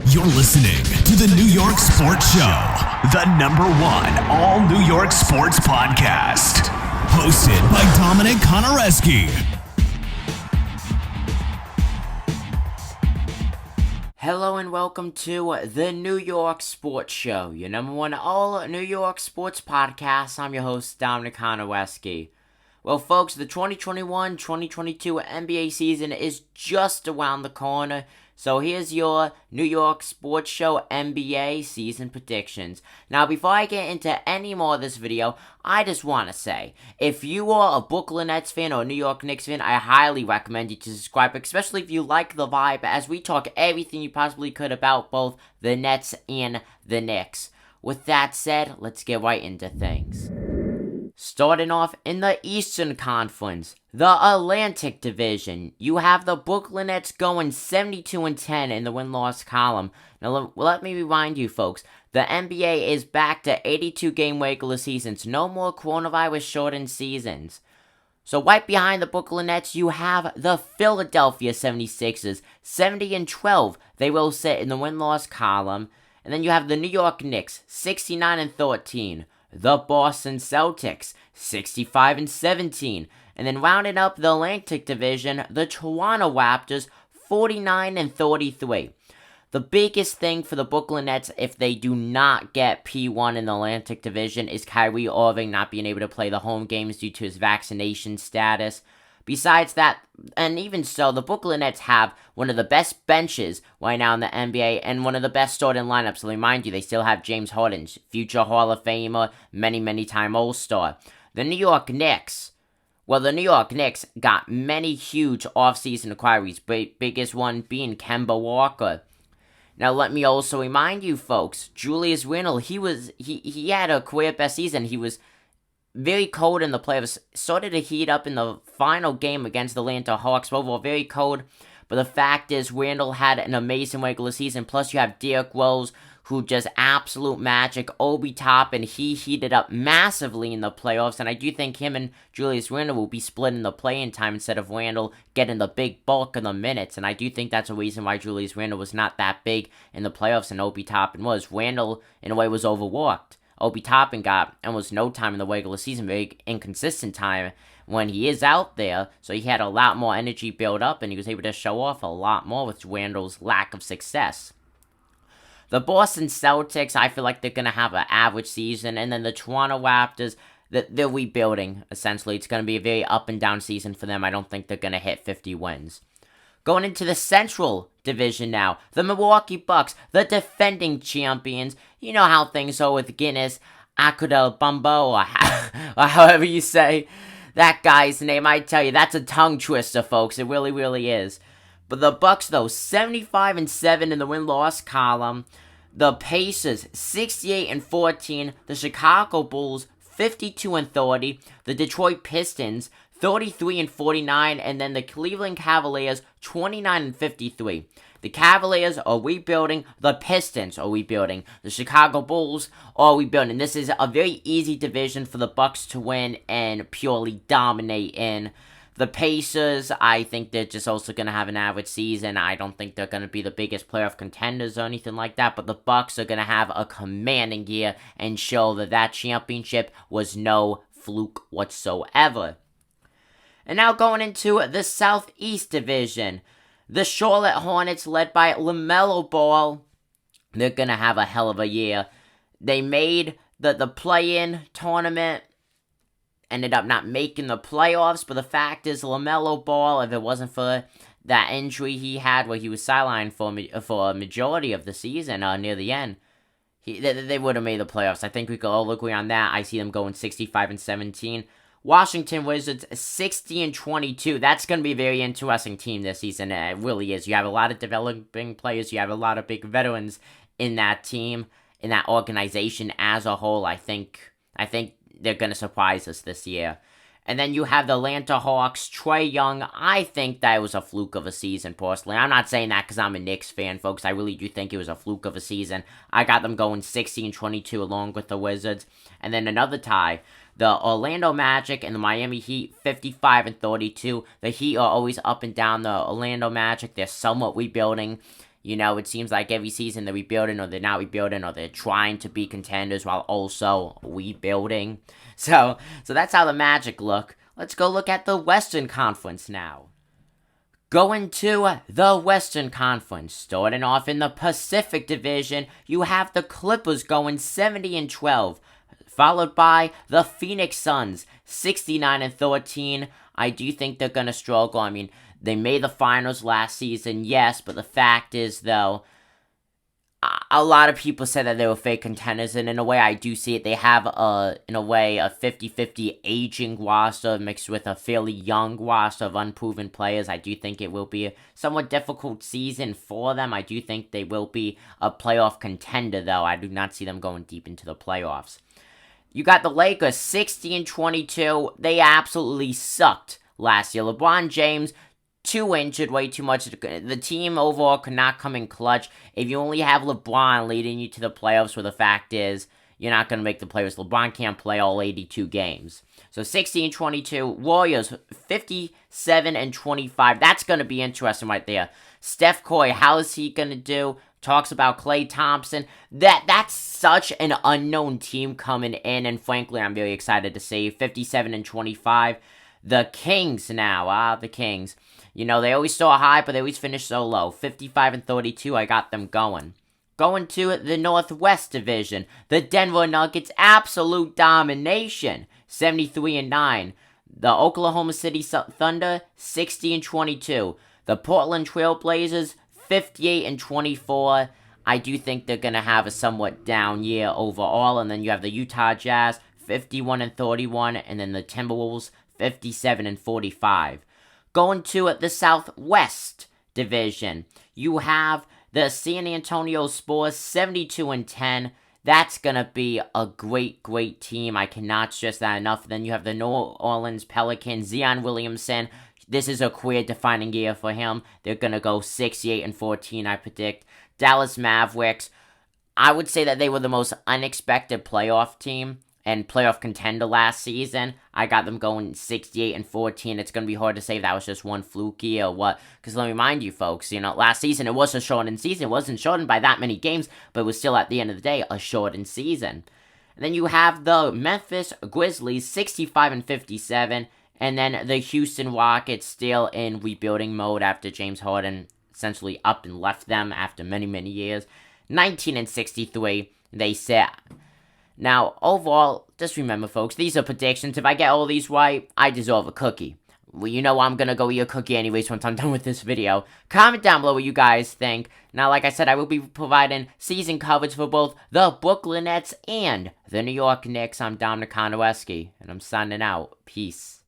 You're listening to the New York Sports Show, the #1 all New York sports podcast. Hosted by Dominic Konareski. Hello and welcome to the New York Sports Show, your #1 all New York sports podcast. I'm your host, Dominic Konareski. Well, folks, the 2021-2022 NBA season is just around the corner. So here's your New York Sports Show NBA season predictions. Now, before I get into any more of this video, I just want to say, if you are a Brooklyn Nets fan or a New York Knicks fan, I highly recommend you to subscribe, especially if you like the vibe, as we talk everything you possibly could about both the Nets and the Knicks. With that said, let's get right into things. Starting off in the Eastern Conference, the Atlantic Division, you have the Brooklyn Nets going 72-10 in the win-loss column. Now, let me remind you, folks, the NBA is back to 82-game regular seasons, no more coronavirus-shortened seasons. So right behind the Brooklyn Nets, you have the Philadelphia 76ers, 70-12. They will sit in the win-loss column. And then you have the New York Knicks, 69-13. The Boston Celtics, 65-17. And then rounding up the Atlantic Division, the Toronto Raptors, 49-33. The biggest thing for the Brooklyn Nets, if they do not get P1 in the Atlantic Division, is Kyrie Irving not being able to play the home games due to his vaccination status. Besides that, and even so, the Brooklyn Nets have one of the best benches right now in the NBA and one of the best starting lineups. So remind you, they still have James Harden, future Hall of Famer, many-time All-Star. The New York Knicks got many huge offseason inquiries, biggest one being Kemba Walker. Now, let me also remind you, folks, Julius Randle, he had a career-best season. He was very cold in the playoffs, started to heat up in the final game against the Atlanta Hawks, overall very cold, but the fact is Randle had an amazing regular season, plus you have Derrick Rose, who just absolute magic, Obi Toppin, he heated up massively in the playoffs, and I do think him and Julius Randle will be split in the play-in time instead of Randle getting the big bulk of the minutes, and I do think that's a reason why Julius Randle was not that big in the playoffs and Obi Toppin was. Randle, in a way, was overworked. Obi Toppin got almost no time in the regular season, very inconsistent time when he is out there, so he had a lot more energy built up, and he was able to show off a lot more with Randle's lack of success. The Boston Celtics, I feel like they're going to have an average season, and then the Toronto Raptors, they're rebuilding, essentially. It's going to be a very up-and-down season for them. I don't think they're going to hit 50 wins. Going into the Central Division now, the Milwaukee Bucks, the defending champions. You know how things are with Guinness, Akudel-Bumbo, or however you say that guy's name. I tell you, that's a tongue twister, folks. It really, really is. But the Bucks, though, 75-7 in the win-loss column. The Pacers, 68-14. The Chicago Bulls, 52-30. The Detroit Pistons, 33-49, and then the Cleveland Cavaliers, 29-53. The Cavaliers are rebuilding, the Pistons are rebuilding, the Chicago Bulls are rebuilding. This is a very easy division for the Bucks to win and purely dominate in. The Pacers, I think they're just also going to have an average season. I don't think they're going to be the biggest playoff contenders or anything like that, but the Bucks are going to have a commanding year and show that championship was no fluke whatsoever. And now going into the Southeast Division, the Charlotte Hornets, led by LaMelo Ball, they're going to have a hell of a year. They made the play-in tournament, ended up not making the playoffs, but the fact is LaMelo Ball, if it wasn't for that injury he had where he was sidelined for a majority of the season near the end, they would have made the playoffs. I think we could all agree on that. I see them going 65-17. Washington Wizards, 60-22. That's going to be a very interesting team this season. It really is. You have a lot of developing players. You have a lot of big veterans in that team, in that organization as a whole. I think they're going to surprise us this year. And then you have the Atlanta Hawks, Trae Young. I think that was a fluke of a season, personally. I'm not saying that because I'm a Knicks fan, folks. I really do think it was a fluke of a season. I got them going 60-22 along with the Wizards. And then another tie. The Orlando Magic and the Miami Heat, 55-32. The Heat are always up and down. The Orlando Magic, they're somewhat rebuilding. You know, it seems like every season they're rebuilding, or they're not rebuilding, or they're trying to be contenders while also rebuilding. So that's how the Magic look. Let's go look at the Western Conference now. Going to the Western Conference, starting off in the Pacific Division, you have the Clippers going 70-12, followed by the Phoenix Suns 69-13. I do think they're gonna struggle. I mean, they made the finals last season, yes, but the fact is, though, a lot of people said that they were fake contenders, and in a way, I do see it. They have, in a way, a 50-50 aging roster mixed with a fairly young roster of unproven players. I do think it will be a somewhat difficult season for them. I do think they will be a playoff contender, though. I do not see them going deep into the playoffs. You got the Lakers, 60-22. They absolutely sucked last year. LeBron James, too injured, way too much. The team overall could not come in clutch. If you only have LeBron leading you to the playoffs, where the fact is, you're not going to make the playoffs. LeBron can't play all 82 games. So 60-22. Warriors, 57-25. That's going to be interesting right there. Steph Curry, how is he going to do? Talks about Klay Thompson. That's such an unknown team coming in, and frankly, I'm really excited to see 57-25. The Kings now, the Kings. You know, they always start high, but they always finish so low. 55-32, I got them going. Going to the Northwest Division, the Denver Nuggets, absolute domination, 73-9. The Oklahoma City Thunder, 60-22. The Portland Trail Blazers, 58-24. I do think they're going to have a somewhat down year overall. And then you have the Utah Jazz, 51-31. And then the Timberwolves, 57-45. Going to the Southwest Division, you have the San Antonio Spurs, 72-10. That's going to be a great, great team. I cannot stress that enough. Then you have the New Orleans Pelicans, Zion Williamson. This is a career-defining year for him. They're going to go 68-14, I predict. Dallas Mavericks, I would say that they were the most unexpected playoff team and playoff contender last season. I got them going 68-14. It's going to be hard to say if that was just one fluke year or what. Because let me remind you, folks, you know, last season it was a shortened season. It wasn't shortened by that many games, but it was still, at the end of the day, a shortened season. And then you have the Memphis Grizzlies, 65-57. And then the Houston Rockets still in rebuilding mode after James Harden essentially up and left them after many, many years. 19-63, they sit. Now, overall, just remember, folks, these are predictions. If I get all these right, I deserve a cookie. Well, you know I'm gonna go eat a cookie anyways once I'm done with this video. Comment down below what you guys think. Now, like I said, I will be providing season coverage for both the Brooklyn Nets and the New York Knicks. I'm Dominic Konoweski, and I'm signing out. Peace.